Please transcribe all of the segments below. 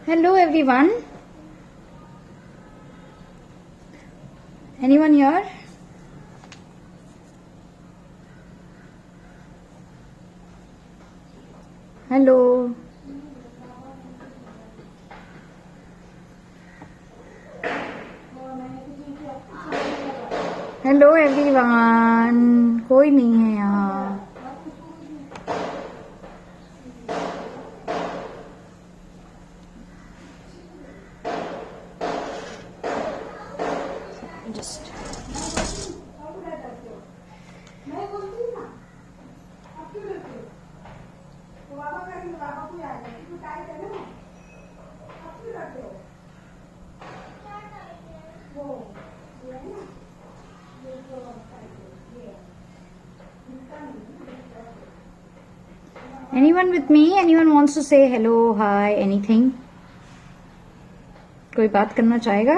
Hello everyone. Anyone here? Hello. Hello everyone, कोई नहीं है यहाँ. Just anyone with me? Anyone wants to say hello, hi, anything? कोई बात करना चाहेगा?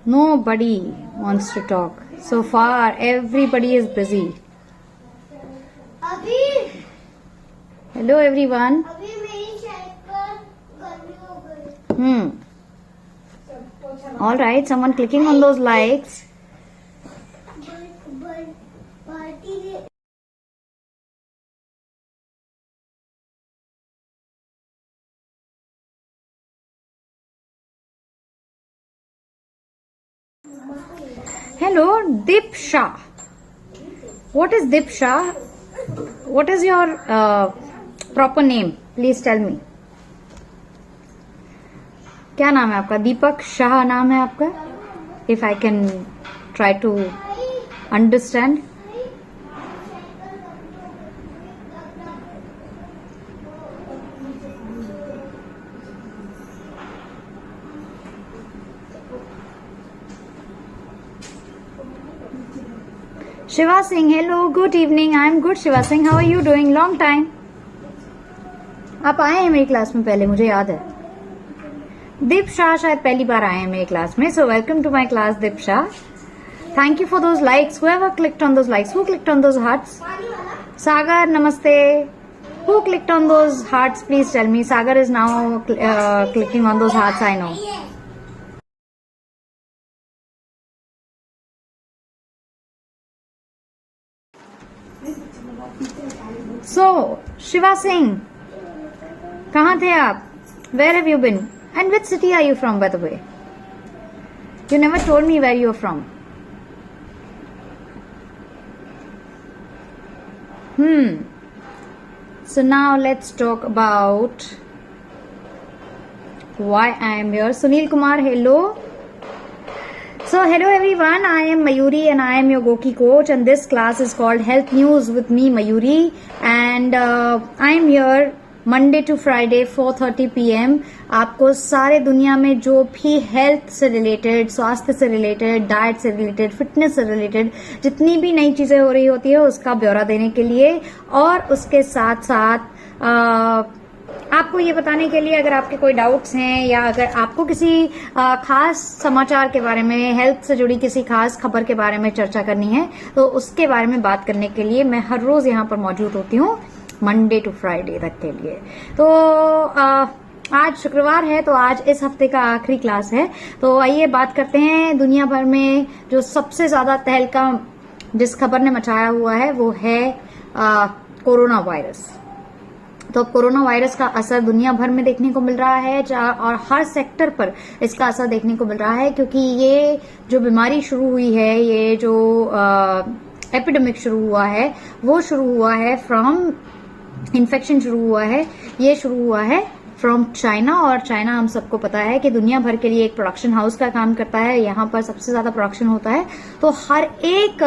Nobody wants to talk. So far, everybody is busy. Hello everyone. अभी मेरी साइकिल गर्मी हो गई. All right, someone clicking on those likes. Party Hello, Dip Shah. What is Dip Shah? What is your proper name? Please tell me. क्या नाम है आपका? दीपक शाह नाम है आपका? If I can try to understand. Shiva Singh, hello, good evening. I am good, Shiva Singh. How are you doing? Long time. आप आए हैं मेरी क्लास में पहले, मुझे याद है. दीप शाह शायद पहली बार आए हैं मेरी क्लास में. So welcome to my class, Dip Shah. Thank you for those likes. Whoever clicked on those likes, who clicked on those hearts? Sagar, namaste. Who clicked on those hearts? Please tell me. Sagar is now clicking on those hearts. I know. So, Shiva Singh, कहाँ थे आप? Where have you been? And which city are you from, by the way? You never told me where you are from. So now let's talk about why I am here. Sunil Kumar, hello. So hello everyone, I am Mayuri and I am your Goki coach, and this class is called Health News with me, Mayuri, and I am here Monday to Friday 4:30 PM. आपको सारे दुनिया में जो भी health से related, स्वास्थ्य से related, diet से रिलेटेड, फिटनेस से रिलेटेड जितनी भी नई चीजें हो रही होती है उसका ब्यौरा देने के लिए, और उसके साथ साथ आपको ये बताने के लिए अगर आपके कोई डाउट्स हैं या अगर आपको किसी खास समाचार के बारे में, हेल्थ से जुड़ी किसी खास खबर के बारे में चर्चा करनी है तो उसके बारे में बात करने के लिए मैं हर रोज यहाँ पर मौजूद होती हूँ, मंडे टू फ्राइडे तक के लिए. तो आज शुक्रवार है, तो आज इस हफ्ते का आखिरी क्लास है. तो आइए बात करते हैं दुनिया भर में जो सबसे ज्यादा तहलका जिस खबर ने मचाया हुआ है वो है कोरोना वायरस. तो कोरोना वायरस का असर दुनिया भर में देखने को मिल रहा है और हर सेक्टर पर इसका असर देखने को मिल रहा है, क्योंकि ये जो बीमारी शुरू हुई है, ये जो एपिडेमिक शुरू हुआ है, वो शुरू हुआ है इन्फेक्शन शुरू हुआ है, ये शुरू हुआ है फ्रॉम चाइना. और चाइना हम सबको पता है कि दुनिया भर के लिए एक प्रोडक्शन हाउस का काम करता है. यहाँ पर सबसे ज्यादा प्रोडक्शन होता है. तो हर एक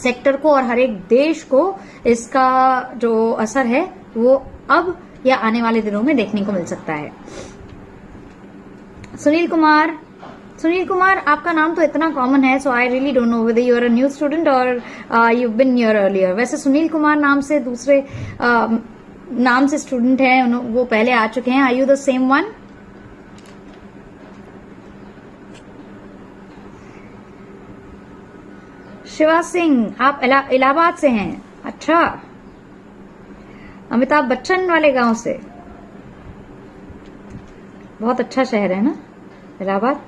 सेक्टर को और हर एक देश को इसका जो असर है वो अब या आने वाले दिनों में देखने को मिल सकता है. सुनील कुमार, आपका नाम तो इतना कॉमन है, so I really don't know whether you are a new student और यू बीन हियर अर्लियर. वैसे सुनील कुमार नाम से दूसरे नाम से स्टूडेंट हैं, वो पहले आ चुके हैं. Are you the same one? Shiva Singh, आप इलाहाबाद से हैं? अच्छा, अमिताभ बच्चन वाले गांव से। बहुत अच्छा शहर है ना इलाहाबाद।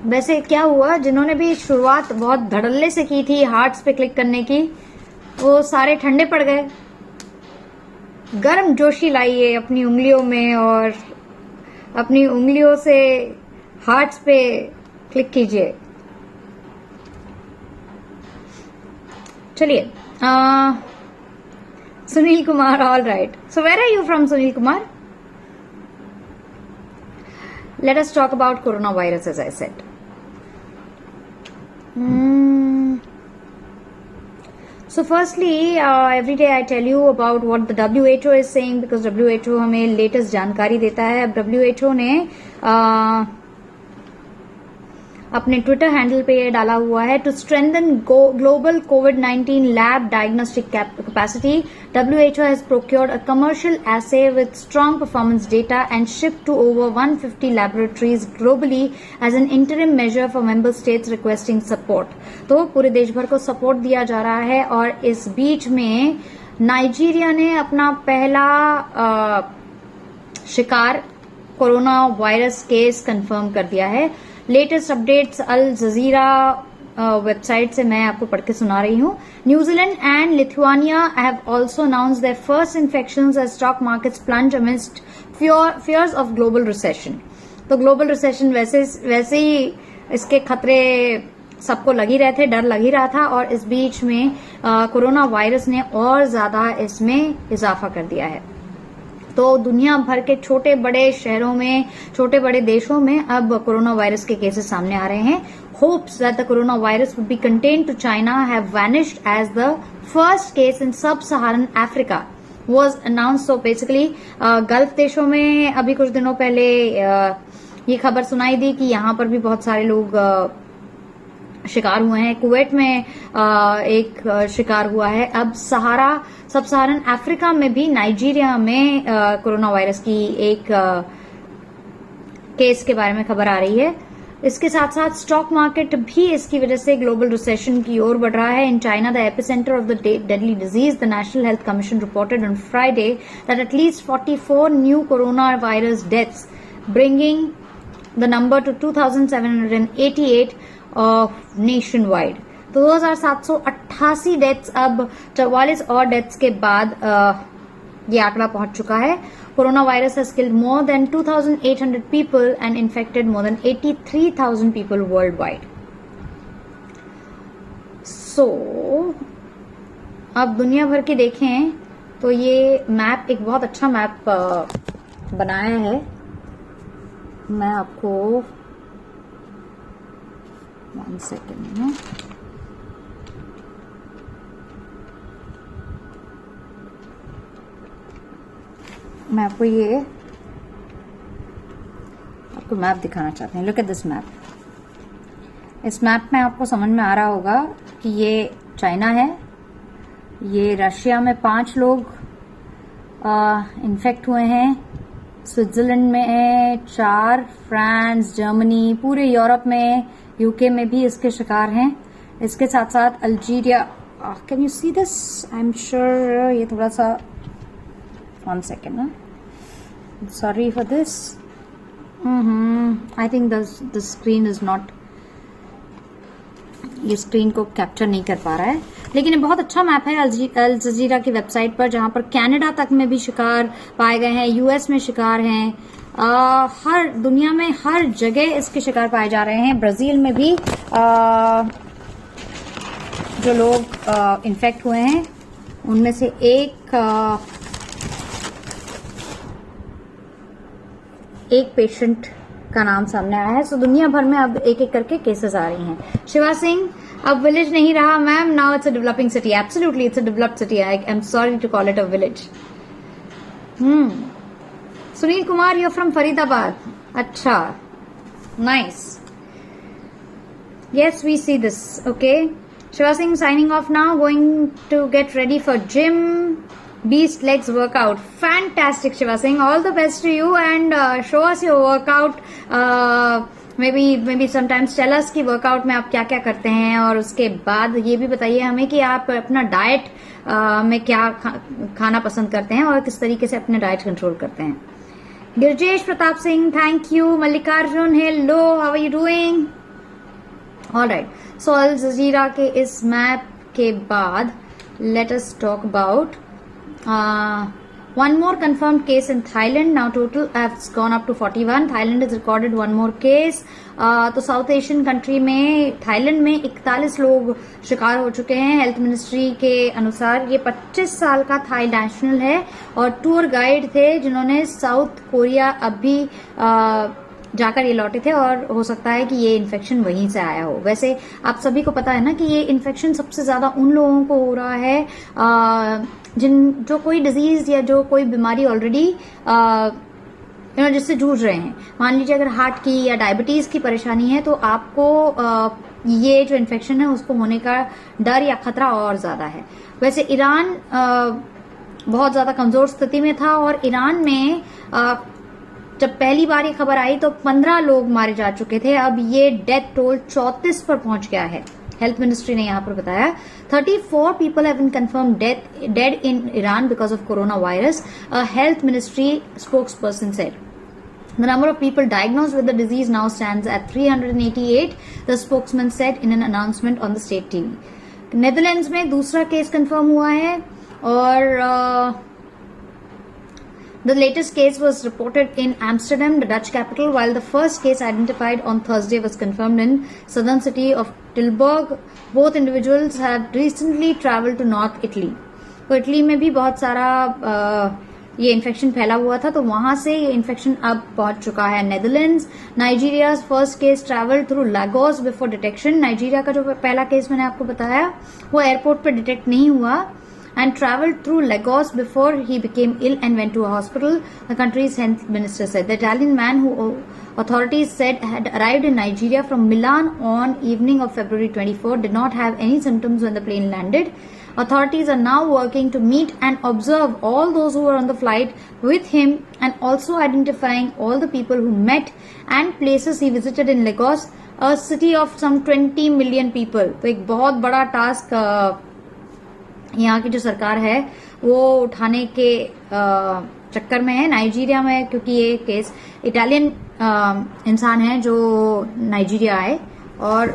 वैसे क्या हुआ, जिन्होंने भी शुरुआत बहुत धड़ल्ले से की थी हार्ट्स पे क्लिक करने की, वो सारे ठंडे पड़ गए। गर्म जोशी लाइए अपनी उंगलियों में और अपनी उंगलियों से हार्ट्स पे क्लिक कीजिए। चलिए, Sunil Kumar, all right. So where are you from Sunil Kumar? Let us talk about coronavirus, as I said. So firstly, every day I tell you about what the WHO is saying, because WHO हमें latest जानकारी देता है। WHO ने अपने Twitter handle पे ये डाला हुआ है, टू स्ट्रेंथन ग्लोबल कोविड-19 lab diagnostic capacity, WHO has procured a commercial assay with strong performance data and shipped to over 150 laboratories globally as an interim measure for member states requesting support. तो पूरे देश भर को support दिया जा रहा है। और इस बीच में नाइजीरिया ने अपना पहला शिकार कोरोना वायरस केस कंफर्म कर दिया है। लेटेस्ट अपडेट्स अल जजीरा वेबसाइट से मैं आपको पढ़ के सुना रही हूँ। New Zealand and Lithuania have also announced there first infections as stock markets plunge amidst fears of global recession. तो ग्लोबल रिसेशन वैसे ही इसके खतरे सबको लग ही रहे थे, डर लग ही रहा था, और इस बीच में कोरोना वायरस ने और ज्यादा इसमें इजाफा कर दिया है। तो दुनिया भर के छोटे बड़े शहरों में, छोटे बड़े देशों में अब कोरोना वायरस के केसेस सामने आ रहे हैं। Hopes that the corona virus would be contained to China have vanished as the first case in sub Saharan Africa was announced. So basically Gulf देशों में अभी कुछ दिनों पहले ये खबर सुनाई दी कि यहां पर भी बहुत सारे लोग शिकार हुए हैं। कुवैत में एक शिकार हुआ है। अब सब सहारन अफ्रीका में भी, नाइजीरिया में कोरोना वायरस की एक केस के बारे में खबर आ रही है। इसके साथ साथ स्टॉक मार्केट भी इसकी वजह से ग्लोबल रिसेशन की ओर बढ़ रहा है। In China, the epicentre of the deadly disease, the national health commission reported on Friday that at least 44 new corona virus deaths, bringing the number two 2,788 nation wide. तो 2,788 deaths, अब 44 और डेथ्स के बाद ये आंकड़ा पहुंच चुका है। Corona virus has killed more than 2,800 people and infected more than 83,000 people worldwide. So, अब दुनिया भर के देखें तो ये मैप एक बहुत अच्छा मैप बनाया है। मैं आपको 1 सेकेंड में मैं आपको मैप दिखाना चाहती हूँ। Look at this map. इस मैप में आपको समझ में आ रहा होगा कि ये चाइना है, ये रशिया में 5 लोग इन्फेक्ट हुए हैं, स्विट्जरलैंड में 4, फ्रांस, जर्मनी, पूरे यूरोप में, यूके में भी इसके शिकार हैं। इसके साथ साथ Algeria, can you see this? I am sure ये थोड़ा सा 1 second ना, sorry for this. I think the screen is not, ये स्क्रीन को कैप्चर नहीं कर पा रहा है, लेकिन ये बहुत अच्छा मैप है अल जजीरा की वेबसाइट पर, जहां पर कनाडा तक में भी शिकार पाए गए हैं, यूएस में शिकार हैं, हर दुनिया में हर जगह इसके शिकार पाए जा रहे हैं। ब्राजील में भी जो लोग इन्फेक्ट हुए हैं उनमें से एक पेशेंट का नाम सामने आया है। सो दुनिया भर में अब एक एक करके केसेस आ रही हैं। शिवा सिंह, अब विलेज नहीं रहा ma'am, now it's a developing city. Absolutely it's a developed city. I am sorry to call it a village. Sunil Kumar, you from Faridabad. अच्छा, nice. Yes, we see this. Okay. Shiva Singh signing off now. Going to get ready for gym. Beast legs workout. Fantastic, Shiva Singh. All the best to you and show us your workout may be sometimes tell us कि workout में आप क्या क्या करते हैं, और उसके बाद ये भी बताइए हमें कि आप अपना डाइट में क्या खाना पसंद करते हैं और किस तरीके से अपने डाइट कंट्रोल करते हैं। Girjesh Pratap Singh, thank you. Mallikarjun, hello, how are you doing? Alright, so Al Jazeera के इस मैप के बाद let us talk about one more confirmed case in Thailand. Now total has gone up to 41. Thailand has recorded one more case. तो south Asian country में Thailand में 41 लोग शिकार हो चुके हैं। हेल्थ मिनिस्ट्री के अनुसार ये 25 साल का थाई नेशनल है और टूर गाइड थे जिन्होंने साउथ कोरिया अभी जाकर ये लौटे थे, और हो सकता है कि ये इन्फेक्शन वहीं से आया हो। वैसे आप सभी को पता है ना कि ये इन्फेक्शन सबसे ज्यादा उन लोगों को हो रहा है जो कोई डिजीज या जो कोई बीमारी ऑलरेडी जिससे जूझ रहे हैं। मान लीजिए अगर हार्ट की या डायबिटीज की परेशानी है तो आपको ये जो इन्फेक्शन है उसको होने का डर या खतरा और ज्यादा है। वैसे ईरान बहुत ज्यादा कमजोर स्थिति में था, और ईरान में जब पहली बार ये खबर आई तो 15 लोग मारे जा चुके थे। अब ये डेथ टोल 34 पर पहुंच गया है। हेल्थ मिनिस्ट्री ने यहां पर बताया 34 people have been confirmed dead in Iran because of corona virus, a health ministry spokesperson said. The number of people diagnosed with the disease now stands at 388, the spokesman said in an announcement on the state TV. Netherlands में दूसरा case confirm हुआ है, और the latest case was reported in Amsterdam, the Dutch capital, while the first case identified on Thursday was confirmed in southern city of Tilburg. Both individuals had recently traveled to North Italy. तो Italy में भी बहुत सारा ये infection फैला हुआ था, तो वहां से ये इन्फेक्शन अब पहुंच चुका है Netherlands. Nigeria first case travel through Lagos before detection. Nigeria का जो पहला केस मैंने आपको बताया वो एयरपोर्ट पर डिटेक्ट नहीं हुआ, and travelled through Lagos before he became ill and went to a hospital, the country's health minister said. The Italian man, who authorities said had arrived in Nigeria from Milan on evening of February 24, did not have any symptoms when the plane landed. Authorities are now working to meet and observe all those who were on the flight with him, and also identifying all the people who met and places he visited in Lagos, a city of some 20 million people. तो एक बहुत बड़ा task यहाँ की जो सरकार है वो उठाने के चक्कर में है नाइजीरिया में, क्योंकि ये केस इटालियन इंसान है जो नाइजीरिया आए और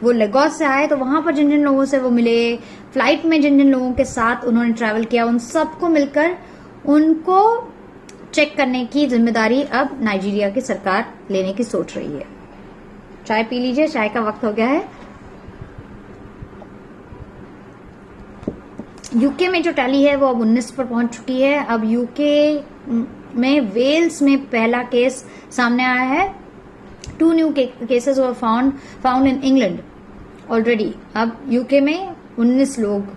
वो लेगोस से आए, तो वहां पर जिन जिन लोगों से वो मिले, फ्लाइट में जिन जिन लोगों के साथ उन्होंने ट्रैवल किया, उन सबको मिलकर उनको चेक करने की जिम्मेदारी अब नाइजीरिया की सरकार लेने की सोच रही है। चाय पी लीजिए, चाय का वक्त हो गया है। यूके में जो टैली है वो अब 19 पर पहुंच चुकी है। अब यूके में वेल्स में पहला केस सामने आया है। 2 new cases were found in England already. अब यूके में 19 लोग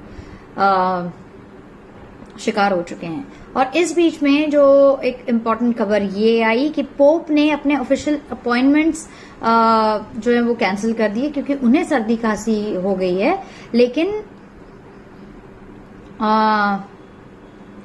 शिकार हो चुके हैं। और इस बीच में जो एक इम्पॉर्टेंट खबर ये आई कि पोप ने अपने ऑफिशियल अपॉइंटमेंट्स जो है वो कैंसिल कर दिए, क्योंकि उन्हें सर्दी खांसी हो गई है। लेकिन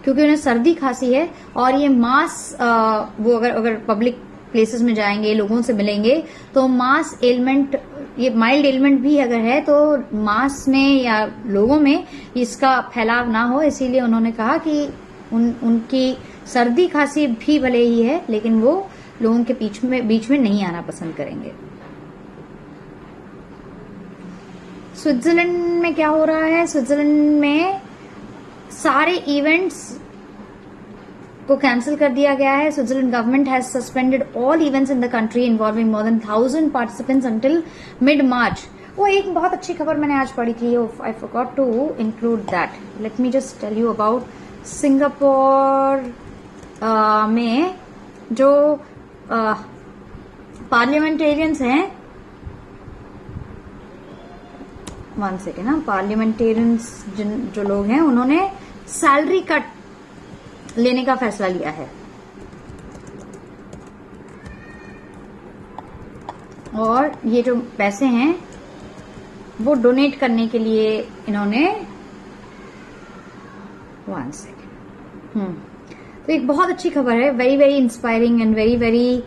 क्योंकि उन्हें सर्दी खांसी है और ये मास वो अगर पब्लिक प्लेसेस में जाएंगे, लोगों से मिलेंगे, तो मास एलिमेंट, ये माइल्ड एलिमेंट भी अगर है तो मास में या लोगों में इसका फैलाव ना हो, इसीलिए उन्होंने कहा कि उनकी सर्दी खांसी भी भले ही है लेकिन वो लोगों के बीच में नहीं आना पसंद करेंगे। स्विट्जरलैंड में क्या हो रहा है? स्विट्जरलैंड में सारे इवेंट्स को कैंसिल कर दिया गया है। Switzerland government has suspended all events in the country involving more than 1000 participants until mid March. वो एक बहुत अच्छी खबर मैंने आज पढ़ी थी, I forgot to include that. Let me just tell you about Singapore में जो पार्लियामेंटेरियंस हैं, वन सेकेंड ना, पार्लियामेंटेरियंस जो लोग हैं उन्होंने सैलरी कट लेने का फैसला लिया है और ये जो पैसे हैं वो डोनेट करने के लिए इन्होंने, वन सेकेंड, तो एक बहुत अच्छी खबर है, very very inspiring and very very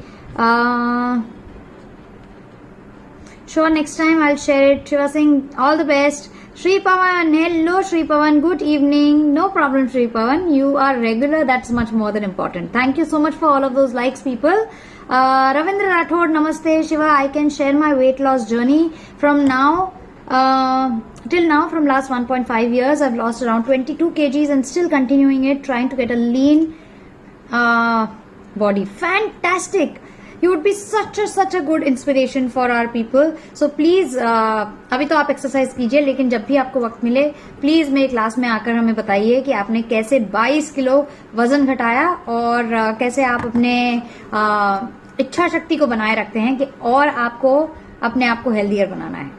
Sure, next time I'll share it. Shiva Singh, all the best. Shri Pawan, hello Shri Pawan, good evening. No problem, Shri Pawan. You are regular, that's much more than important. Thank you so much for all of those likes, people. Ravindra Rathod, namaste Shiva. I can share my weight loss journey from now till now. From last 1.5 years, I've lost around 22 kgs and still continuing it, trying to get a lean body. Fantastic. You would be such a good inspiration for our people. So please, अभी तो आप exercise कीजिए, लेकिन जब भी आपको वक्त मिले प्लीज मेरे क्लास में आकर हमें बताइए कि आपने कैसे 22 किलो वजन घटाया और कैसे आप अपने इच्छा शक्ति को बनाए रखते हैं कि और आपको अपने आप को हेल्दियर बनाना है.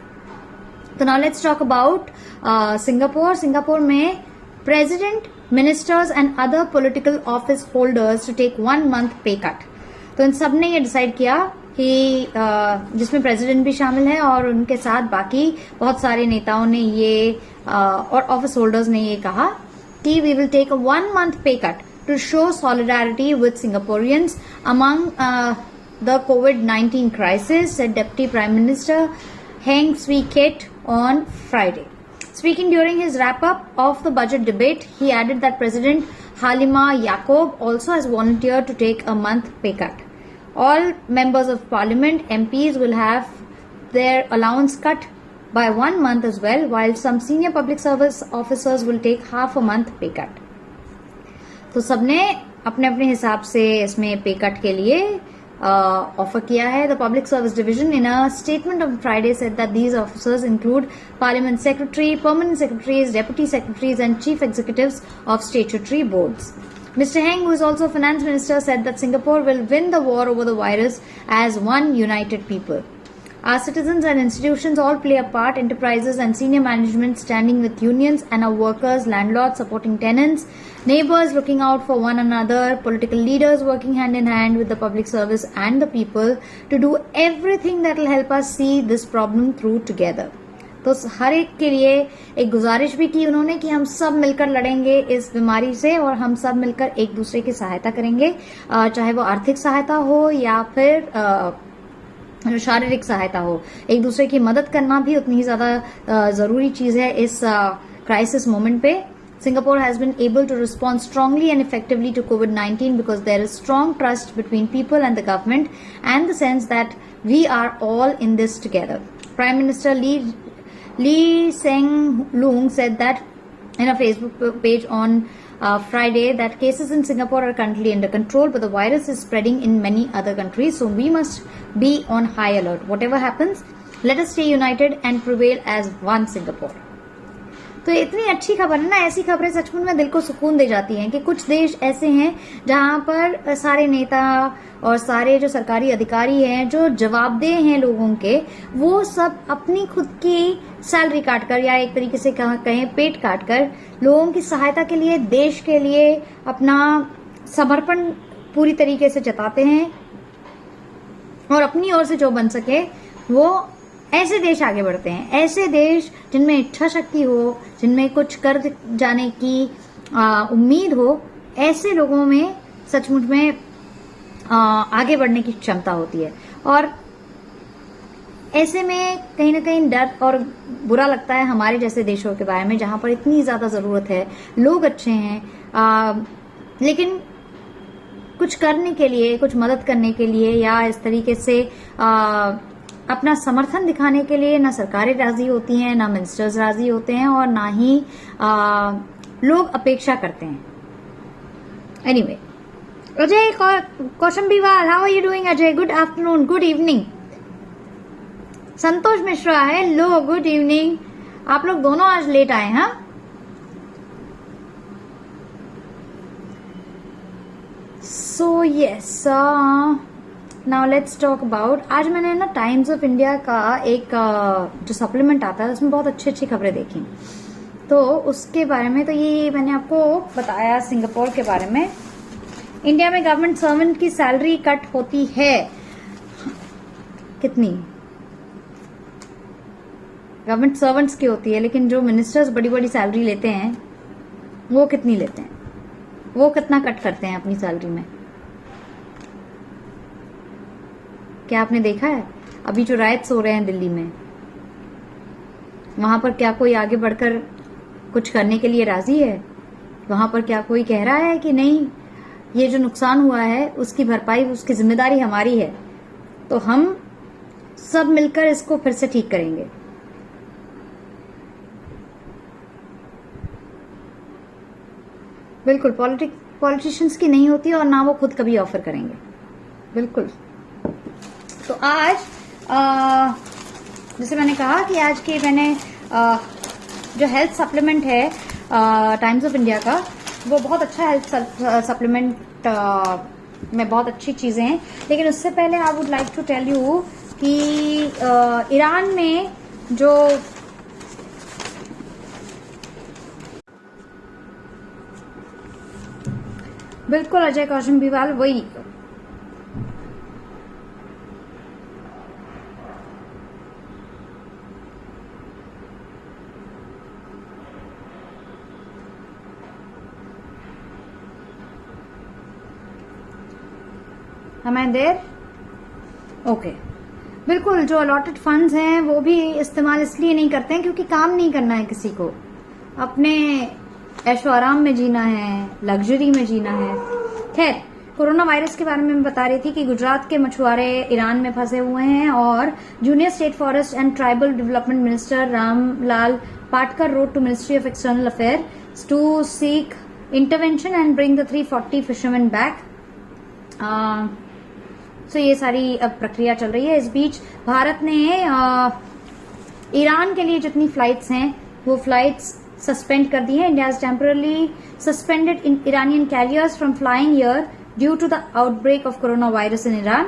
तो now let's talk about Singapore. Singapore में president, ministers and other political office holders to take 1 month pay cut. तो इन सब ने ये डिसाइड किया कि जिसमें प्रेसिडेंट भी शामिल है और उनके साथ बाकी बहुत सारे नेताओं ने ये और ऑफिस होल्डर्स ने ये कहा कि we will take a 1 month pay cut to show solidarity with Singaporeans among the COVID-19 crisis, said Deputy Prime Minister Heng Swee Keat on Friday. Speaking during his wrap-up of the budget debate, he added that President Halima Yacob also has volunteered to take a month pay cut. All members of parliament, MPs, will have their allowance cut by 1 month as well, while some senior public service officers will take half a month pay cut. तो सबने अपने अपने हिसाब से इसमें पे cut के लिए ऑफर किया है. The public service division in a statement on Friday said that these officers include parliament secretary, permanent secretaries, deputy secretaries and chief executives of statutory boards. Mr. Heng, who is also finance minister, said that Singapore will win the war over the virus as one united people. Our citizens and institutions all play a part, enterprises and senior management standing with unions and our workers, landlords supporting tenants, neighbors looking out for one another, political leaders working hand in hand with the public service and the people to do everything that will help us see this problem through together. तो हर एक के लिए एक गुजारिश भी की उन्होंने कि हम सब मिलकर लड़ेंगे इस बीमारी से और हम सब मिलकर एक दूसरे की सहायता करेंगे, चाहे वो आर्थिक सहायता हो या फिर शारीरिक सहायता हो. एक दूसरे की मदद करना भी उतनी ही ज्यादा जरूरी चीज है इस क्राइसिस मोमेंट पे. Singapore has been able to respond strongly and effectively to COVID-19 because there is strong trust between people and the government and the sense that we are all in this together. Prime Minister Lee Hsien Loong said that in a Facebook page on Friday that cases in Singapore are currently under control, but the virus is spreading in many other countries, so we must be on high alert. Whatever happens, let us stay united and prevail as one Singapore. तो इतनी अच्छी खबर है ना. ऐसी खबरें सचमुच में दिल को सुकून दे जाती हैं कि कुछ देश ऐसे हैं जहां पर सारे नेता और सारे जो सरकारी अधिकारी हैं जो जवाबदेह हैं लोगों के, वो सब अपनी खुद की सैलरी काटकर या एक तरीके से कहें पेट काटकर लोगों की सहायता के लिए, देश के लिए अपना समर्पण पूरी तरीके से जताते हैं और अपनी ओर से जो बन सके वो ऐसे देश आगे बढ़ते हैं. ऐसे देश जिनमें इच्छा शक्ति हो, जिनमें कुछ कर जाने की उम्मीद हो, ऐसे लोगों में सचमुच में आगे बढ़ने की क्षमता होती है. और ऐसे में कहीं ना कहीं डर और बुरा लगता है हमारे जैसे देशों के बारे में जहां पर इतनी ज्यादा जरूरत है, लोग अच्छे हैं, लेकिन कुछ करने के लिए, कुछ मदद करने के लिए या इस तरीके से अपना समर्थन दिखाने के लिए ना सरकारें राजी होती हैं, ना मिनिस्टर्स राजी होते हैं और ना ही लोग अपेक्षा करते हैं. Anyway, Ajay Kaushambiwal, how are you doing Ajay? Good afternoon, good evening. Santosh Mishra, hello, good evening. आप लोग दोनों आज लेट आए. हाँ, so yes, now let's talk about. आज मैंने ना टाइम्स ऑफ इंडिया का एक जो सप्लीमेंट आता है उसमें बहुत अच्छी अच्छी खबरें देखी, तो उसके बारे में तो ये मैंने आपको बताया सिंगापुर के बारे में. इंडिया में गवर्नमेंट सर्वेंट की सैलरी कट होती है. कितनी? गवर्नमेंट सर्वेंट्स की होती है, लेकिन जो मिनिस्टर्स बड़ी बड़ी सैलरी लेते हैं वो कितनी लेते हैं? वो कितना कट करते हैं अपनी सैलरी में? क्या आपने देखा है? अभी जो राइट्स हो रहे हैं दिल्ली में, वहां पर क्या कोई आगे बढ़कर कुछ करने के लिए राजी है? वहां पर क्या कोई कह रहा है कि नहीं, ये जो नुकसान हुआ है उसकी भरपाई, उसकी जिम्मेदारी हमारी है, तो हम सब मिलकर इसको फिर से ठीक करेंगे? बिल्कुल पॉलिटिशियंस की नहीं होती और ना वो खुद कभी ऑफर करेंगे। बिल्कुल। तो आज जैसे मैंने कहा कि आज के मैंने जो हेल्थ सप्लीमेंट है टाइम्स ऑफ इंडिया का, वो बहुत अच्छा हेल्थ सप्लीमेंट में बहुत अच्छी चीजें हैं। लेकिन उससे पहले I would like to tell you कि ईरान में जो बिल्कुल अजय कौशल बीवाल वही हमें देर ओके। बिल्कुल, जो अलॉटेड फंड्स हैं वो भी इस्तेमाल इसलिए नहीं करते हैं क्योंकि काम नहीं करना है किसी को, अपने ऐशो आराम में जीना है, लग्जरी में जीना है। खैर, कोरोना वायरस के बारे में मैं बता रही थी कि गुजरात के मछुआरे ईरान में फंसे हुए हैं और junior state forest and tribal development minister Ramlal Patkar wrote to ministry of external affairs to seek intervention and bring the 340 fisherman back. So ये सारी अब प्रक्रिया चल रही है। इस बीच भारत ने ईरान के लिए जितनी फ्लाइट्स हैं वो फ्लाइट्स सस्पेंड कर दी है। India has temporarily suspended in Iranian carriers from flying here due to the outbreak of coronavirus in Iran.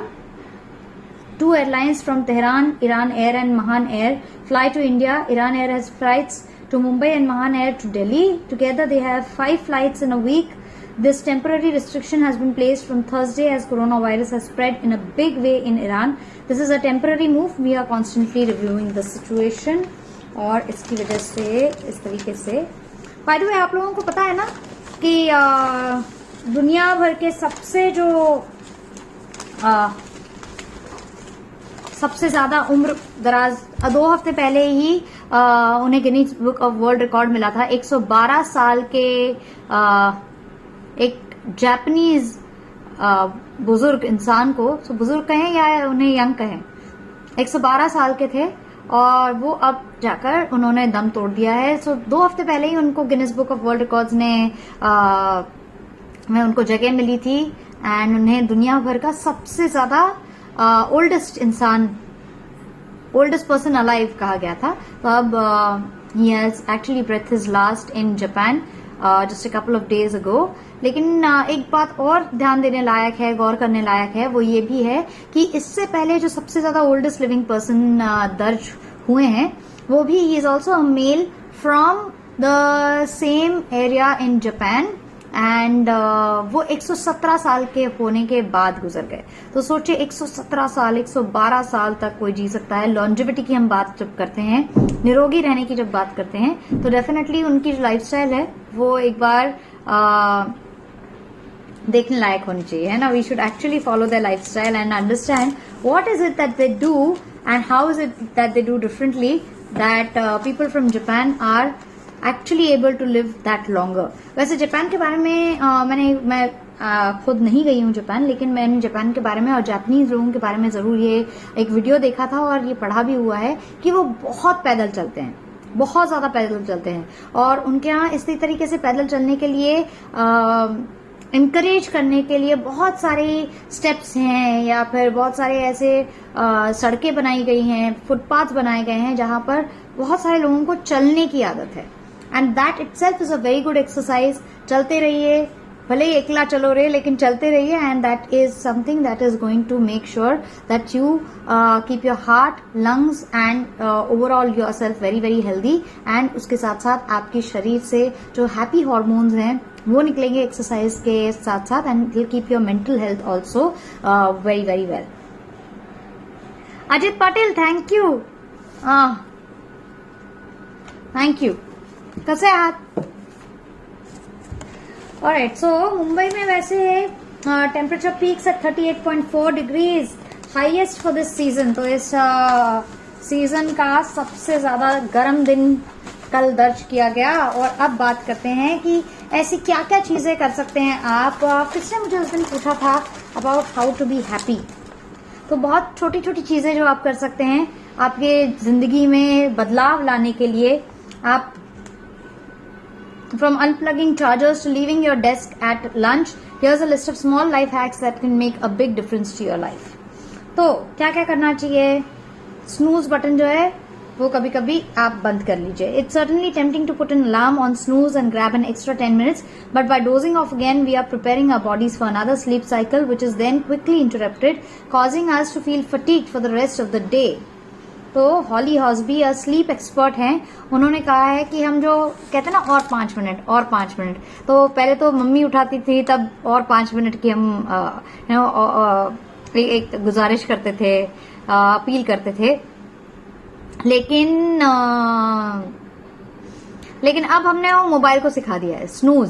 2 airlines from Tehran, Iran Air and Mahan Air, fly to India. Iran Air has flights to Mumbai and Mahan Air to Delhi. Together they have 5 flights in a week. This temporary restriction has been placed from Thursday as coronavirus has spread in a big way in Iran. This is a temporary move. We are constantly reviewing the situation. और इसकी वजह से इस तरीके से, by the way, आप लोगों को पता है ना कि दुनिया भर के सबसे जो सबसे ज्यादा उम्र दराज 2 हफ्ते पहले ही उन्हें Guinness book of world record मिला था। 112 साल के एक जापानीज बुजुर्ग इंसान को, तो बुजुर्ग कहें या उन्हें यंग कहें, 112 साल के थे और वो अब जाकर उन्होंने दम तोड़ दिया है। सो 2 हफ्ते पहले ही उनको Guinness book of world records ने में उनको जगह मिली थी एंड उन्हें दुनिया भर का सबसे ज्यादा ओल्डेस्ट पर्सन अलाइव कहा गया था। तो अब he has actually breath his last in Japan just a couple of days ago. लेकिन एक बात और ध्यान देने लायक है, गौर करने लायक है, वो ये भी है कि इससे पहले जो सबसे ज्यादा ओल्डेस्ट लिविंग पर्सन दर्ज हुए हैं वो भी he is also a male from the same area in Japan and वो 117 साल के होने के बाद गुजर गए। तो सोचिए 117 साल, 112 साल तक कोई जी सकता है। लॉन्जिविटी की हम बात जब करते हैं, निरोगी रहने की जब बात करते हैं, तो डेफिनेटली उनकी जो लाइफस्टाइल है वो एक बार देखने लायक होनी चाहिए, है ना। We should actually follow their lifestyle and understand what is it that they do and how is it that they do differently that people from Japan are actually able to live that longer. वैसे Japan के बारे में मैं खुद नहीं गई हूँ Japan, लेकिन मैंने जापान के बारे में और जापानीज लोगों के बारे में जरूर ये एक वीडियो देखा था और ये पढ़ा भी हुआ है कि वो बहुत पैदल चलते हैं, बहुत ज्यादा पैदल चलते हैं। और उनके यहाँ इसी तरीके से पैदल चलने के लिए इंकरेज करने के लिए बहुत सारे स्टेप्स हैं या फिर बहुत सारे ऐसे सड़कें बनाई गई हैं, फुटपाथ बनाए गए हैं जहां पर बहुत सारे लोगों को चलने की आदत है and that itself is a very good exercise. चलते रहिए, भले ही अकेला चलो रे, लेकिन चलते रहिए and that is something that is going to make sure that you keep your heart, lungs and overall yourself very very healthy. And उसके साथ साथ आपके शरीर से जो हैप्पी हॉर्मोन्स हैं वो निकलेंगे एक्सरसाइज के साथ साथ and will keep your mental health also very very well. Ajit Patil, thank you, thank you. कसे आहात? ऑलराइट, सो मुंबई में वैसे temperature peaks at 38.4 degrees, highest for this season. तो इस सीजन का सबसे ज्यादा गर्म दिन कल दर्ज किया गया। और अब बात करते हैं कि ऐसी क्या क्या चीजें कर सकते हैं आप। किसने मुझे उस दिन पूछा था about how to be happy. तो बहुत छोटी छोटी चीजें जो आप कर सकते हैं आपके जिंदगी में बदलाव लाने के लिए। आप from unplugging chargers to leaving your desk at lunch, here's a list of small life hacks that can make a big difference to your life. तो क्या क्या करना चाहिए। स्नूज बटन जो है वो कभी कभी आप बंद कर लीजिए। It's certainly tempting to put an alarm on snooze and grab an extra 10 minutes, but by dozing off again, we are preparing our bodies for another sleep cycle, which is then quickly interrupted, causing us to feel fatigued for the rest of the day. तो हॉली हॉस्बी sleep expert हैं, उन्होंने कहा है कि हम जो कहते हैं ना और 5 मिनट और 5 मिनट, तो पहले तो मम्मी उठाती थी तब और 5 मिनट की हम एक गुजारिश करते थे, अपील करते थे। लेकिन अब हमने वो मोबाइल को सिखा दिया है स्नूज।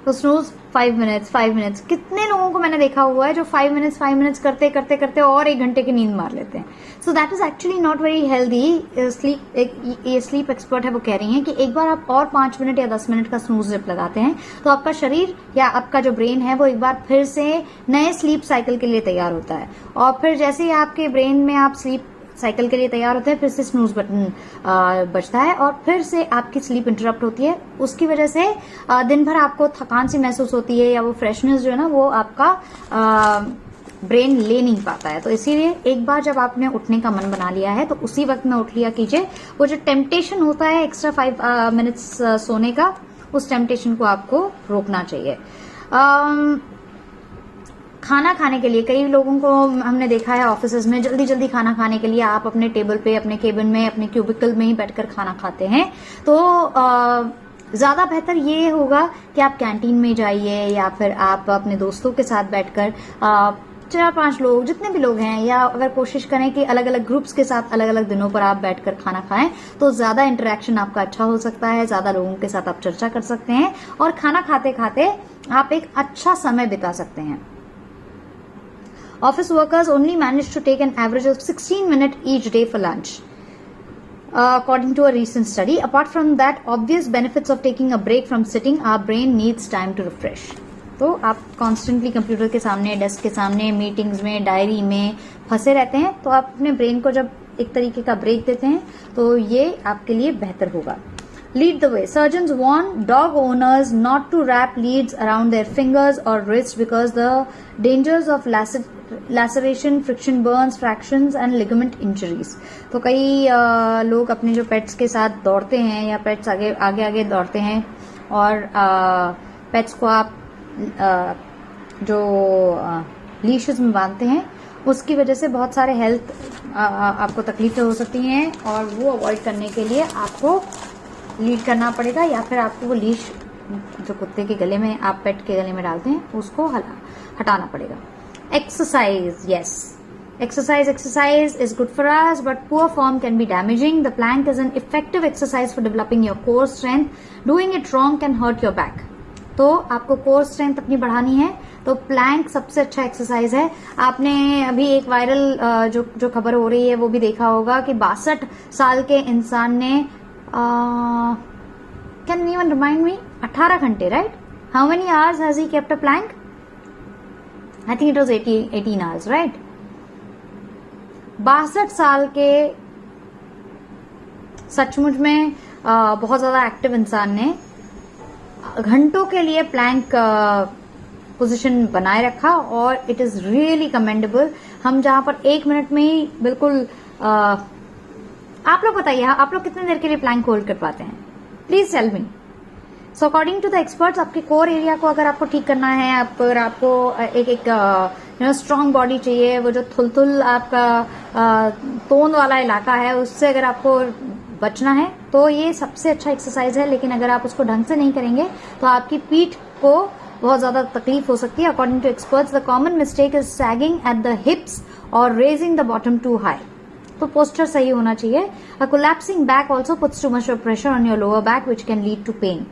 तो स्नूज 5 मिनट्स। कितने लोगों को मैंने देखा हुआ है जो 5 मिनट्स करते करते करते और 1 घंटे की नींद मार लेते हैं। So that is actually not very healthy. ये स्लीप एक्सपर्ट है वो कह रही हैं कि एक बार आप और 5 मिनट या 10 मिनट का स्नूज जब लगाते हैं तो आपका शरीर या आपका जो ब्रेन है वो एक बार फिर से नए स्लीप साइकिल के लिए तैयार होता है। और फिर जैसे ही आपके ब्रेन में आप स्लीप साइकिल के लिए तैयार होते हैं, फिर से स्नूज बटन बजता है और फिर से आपकी स्लीप इंटरप्ट होती है। उसकी वजह से दिन भर आपको थकान सी महसूस होती है या वो फ्रेशनेस जो है ना वो आपका ब्रेन ले नहीं पाता है। तो इसीलिए एक बार जब आपने उठने का मन बना लिया है तो उसी वक्त में उठ लिया कीजिए। वो जो टेम्पटेशन होता है एक्स्ट्रा 5 मिनट्स सोने का, उस टेम्पटेशन को आपको रोकना चाहिए। खाना खाने के लिए कई लोगों को हमने देखा है ऑफिसेज में जल्दी जल्दी खाना खाने के लिए आप अपने टेबल पे, अपने केबिन में, अपने क्यूबिकल में ही बैठकर खाना खाते हैं। तो ज्यादा बेहतर ये होगा कि आप कैंटीन में जाइए या फिर आप अपने दोस्तों के साथ बैठकर 4-5 लोग जितने भी लोग हैं, या अगर कोशिश करें कि अलग अलग ग्रुप्स के साथ अलग अलग दिनों पर आप बैठकर खाना खाएं तो ज्यादा इंटरेक्शन आपका अच्छा हो सकता है, ज्यादा लोगों के साथ आप चर्चा कर सकते हैं और खाना खाते खाते आप एक अच्छा समय बिता सकते हैं। Office workers only manage to take an average of 16 minutes each day for lunch, according to a recent study. Apart from that obvious benefits of taking a break from sitting, our brain needs time to refresh. तो आप constantly computer के सामने, desk के सामने, meetings में, diary में फंसे रहते हैं, तो आप अपने ब्रेन को जब एक तरीके का ब्रेक देते हैं तो ये आपके लिए बेहतर होगा। Lead the way. Surgeons warn dog owners not to wrap leads around their fingers or wrists because the dangers of laceration, friction burns, fractures and ligament injuries. तो कई लोग अपने जो पेट्स के साथ दौड़ते हैं या पेट्स आगे आगे दौड़ते हैं और पेट्स को आप जो लीशेस में बांधते हैं उसकी वजह से बहुत सारे हेल्थ आपको तकलीफें हो सकती हैं और वो अवॉइड करने के लिए आपको लीड करना पड़ेगा या फिर आपको वो लीश जो कुत्ते के गले में, आप पेट के गले में डालते हैं, उसको हटाना पड़ेगा। Exercise, yes, exercise is good for us, but poor form can be damaging. The plank is an effective exercise for developing your core strength. Doing it wrong can hurt your back. तो आपको core strength अपनी बढ़ानी है तो Planck सबसे अच्छा exercise है। आपने अभी एक वायरल जो खबर हो रही है वो भी देखा होगा कि 62 साल के इंसान ने कैन एनीवन रिमाइंड मी 18 घंटे, right? How many hours has he kept a plank? I think it was 18 hours, right? 62 साल के सचमुच में बहुत ज्यादा एक्टिव इंसान ने घंटों के लिए प्लैंक पोजीशन बनाए रखा और इट इज रियली कमेंडेबल। हम जहां पर 1 मिनट में ही बिल्कुल आप लोग बताइए, आप लोग कितने देर के लिए प्लैंक होल्ड कर पाते हैं? Please tell me. So according to the experts, आपके कोर एरिया को अगर आपको ठीक करना है, अगर आपको एक स्ट्रांग बॉडी चाहिए, वो जो थुलथुल आपका तोंद वाला इलाका है उससे अगर आपको बचना है तो ये सबसे अच्छा एक्सरसाइज है। लेकिन अगर आप उसको ढंग से नहीं करेंगे तो आपकी पीठ को बहुत ज्यादा तकलीफ हो सकती है। According to experts, the common mistake is sagging at the hips और raising the bottom too high. तो पोस्टर सही होना चाहिए। A collapsing back also puts too much pressure on your lower back which can lead to pain.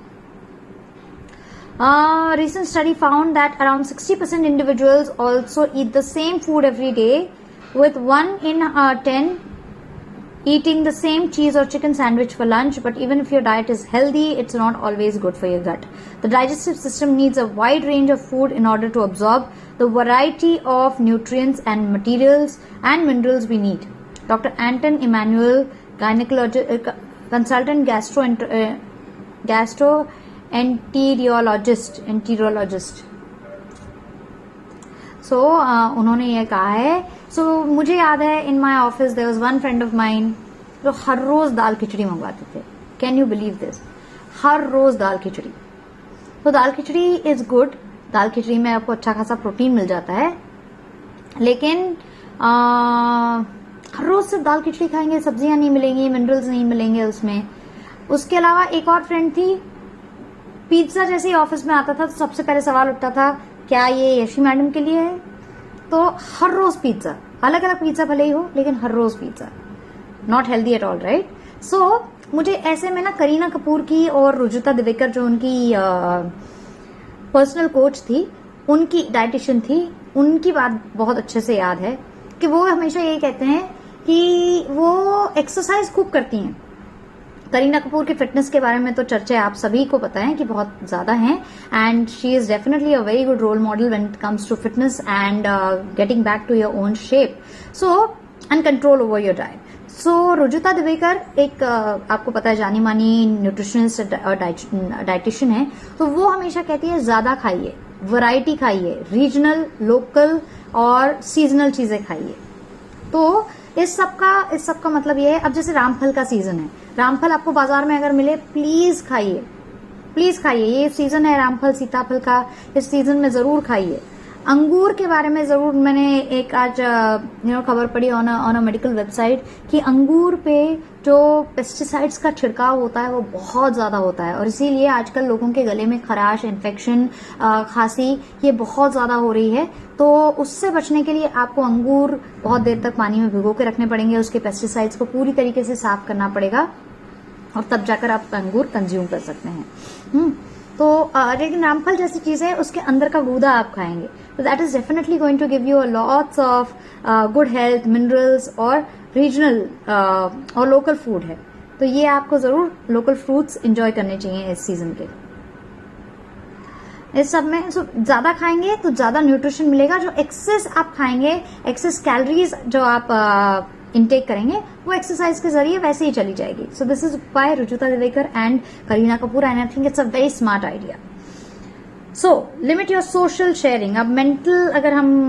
Recent study found that around 60% individuals also eat the same food every day, with 1 in 10 eating the same cheese or chicken sandwich for lunch, but even if your diet is healthy, it's not always good for your gut. The digestive system needs a wide range of food in order to absorb the variety of nutrients and materials and minerals we need. Dr. Anton Emanuel, consultant gastroenterologist. So उन्होंने ये कहा है. So मुझे याद है in my office there was one friend of mine जो हर रोज दाल खिचड़ी मंगवाते थे. Can you believe this? हर रोज दाल खिचड़ी. तो दाल खिचड़ी इज गुड. दाल खिचड़ी में आपको अच्छा खासा प्रोटीन मिल जाता है, लेकिन हर रोज सिर्फ दाल खिचड़ी खाएंगे, सब्जियां नहीं मिलेंगी, मिनरल्स नहीं मिलेंगे उसमें. उसके अलावा एक और फ्रेंड थी, पिज्जा जैसे ही ऑफिस में आता था तो सबसे पहले सवाल उठता था क्या ये यशी मैडम के लिए है. तो हर रोज पिज्जा, अलग अलग पिज्जा भले ही हो, लेकिन हर रोज pizza, not healthy at all, right? So मुझे ऐसे में ना करीना कपूर की और रुजुता दिवेकर जो उनकी पर्सनल कोच थी, उनकी डाइटिशियन थी, उनकी बात बहुत अच्छे से याद है कि वो हमेशा यही कहते हैं कि वो एक्सरसाइज खूब करती हैं. करीना कपूर की फिटनेस के बारे में तो चर्चा आप सभी को पता है कि बहुत ज्यादा है, and she is definitely a very good role model when it comes to fitness and getting back to your own shape, so and control over your diet. So Rujuta Diwekar एक आपको पता है जानी मानी न्यूट्रिशनिस्ट और डाइटिशियन है. तो वो हमेशा कहती है ज्यादा खाइए, वैरायटी खाइए, रीजनल, लोकल और सीजनल चीजें खाइए. तो इस सब का मतलब ये है, अब जैसे रामफल का सीजन है, रामफल आपको बाजार में अगर मिले प्लीज खाइए, प्लीज खाइए. ये सीजन है रामफल सीताफल का, इस सीजन में जरूर खाइए. अंगूर के बारे में जरूर मैंने एक आज खबर पढ़ी ऑन अ मेडिकल वेबसाइट कि अंगूर पे जो पेस्टिसाइड्स का छिड़काव होता है वो बहुत ज्यादा होता है, और इसीलिए आजकल लोगों के गले में खराश, इन्फेक्शन, खांसी ये बहुत ज्यादा हो रही है. तो उससे बचने के लिए आपको अंगूर बहुत देर तक पानी में भिगो के रखने पड़ेंगे, उसके पेस्टिसाइड्स को पूरी तरीके से साफ करना पड़ेगा, और तब जाकर आप अंगूर कंज्यूम कर सकते हैं. तो लेकिन रामफल जैसी चीजें उसके अंदर का गूदा आप खाएंगे तो that is definitely going to give you lots of good health, minerals और रीजनल और लोकल फूड है. तो ये आपको जरूर लोकल फ्रूट्स एंजॉय करने चाहिए इस सीजन के. इस सब में ज्यादा खाएंगे तो ज्यादा न्यूट्रिशन मिलेगा. जो एक्सेस आप खाएंगे, एक्सेस कैलोरीज जो आप इनटेक करेंगे, वो एक्सरसाइज के जरिए वैसे ही चली जाएगी. So this is by Rujuta Diwekar and Kareena Kapoor, and I think it's a very smart idea. So limit your social sharing. अब मेंटल अगर हम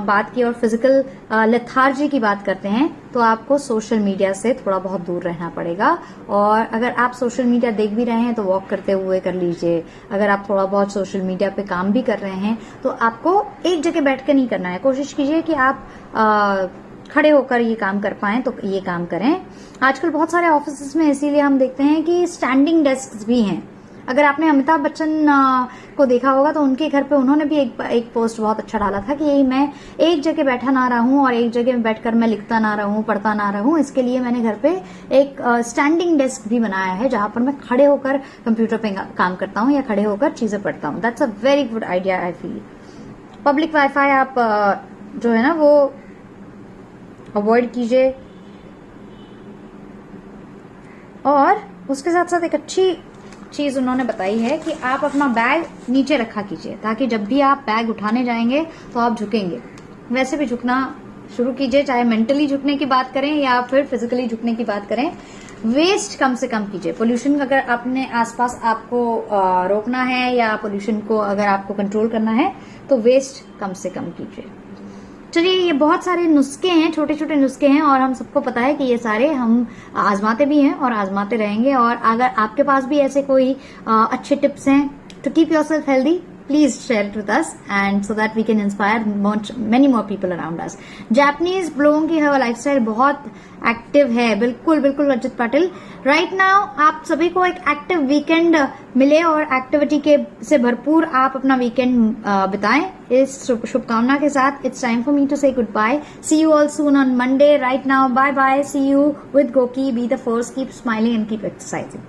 बात की और फिजिकल लेथार्जी की बात करते हैं तो आपको सोशल मीडिया से थोड़ा बहुत दूर रहना पड़ेगा. और अगर आप सोशल मीडिया देख भी रहे हैं तो वॉक करते हुए कर लीजिए. अगर आप थोड़ा बहुत सोशल मीडिया पे काम भी कर रहे हैं तो आपको एक जगह बैठ के नहीं करना है. कोशिश कीजिए कि आप खड़े होकर ये काम कर पाएं तो ये काम करें. आजकल बहुत सारे ऑफिस में इसीलिए हम देखते हैं कि स्टैंडिंग डेस्क भी हैं. अगर आपने अमिताभ बच्चन को देखा होगा तो उनके घर पे उन्होंने भी एक पोस्ट बहुत अच्छा डाला था कि यही मैं एक जगह बैठा ना रहूं और एक जगह बैठकर मैं लिखता ना रहूं, पढ़ता ना रहूं, इसके लिए मैंने घर पे एक स्टैंडिंग डेस्क भी बनाया है जहां पर मैं खड़े होकर कंप्यूटर पे काम करता हूं या खड़े होकर चीजें पढ़ता हूं. That's a very good idea I feel. Public wifi आप जो है ना वो अवॉइड कीजिए. और उसके साथ साथ एक अच्छी चीज उन्होंने बताई है कि आप अपना बैग नीचे रखा कीजिए ताकि जब भी आप बैग उठाने जाएंगे तो आप झुकेंगे. वैसे भी झुकना शुरू कीजिए, चाहे मेंटली झुकने की बात करें या फिर फिजिकली झुकने की बात करें. वेस्ट कम से कम कीजिए. पोल्यूशन अगर अपने आसपास आपको रोकना है या पोल्यूशन को अगर आपको कंट्रोल करना है तो वेस्ट कम से कम कीजिए. चलिए, ये बहुत सारे नुस्खे हैं, छोटे छोटे नुस्खे हैं, और हम सबको पता है कि ये सारे हम आजमाते भी हैं और आजमाते रहेंगे. और अगर आपके पास भी ऐसे कोई अच्छे टिप्स हैं to keep yourself healthy, please share it with us and so that we can inspire many more people around us. Japanese लोगों की लाइफस्टाइल बहुत एक्टिव है. बिल्कुल बिल्कुल रजत पाटिल. राइट नाउ आप सभी को एक एक्टिव वीकेंड मिले और एक्टिविटी के से भरपूर आप अपना वीकेंड बिताएं. इस शुभकामना के साथ it's time for me to say goodbye. See you all soon on Monday. Right now bye bye. See you with गोकी. Be the force. Keep smiling and keep exercising.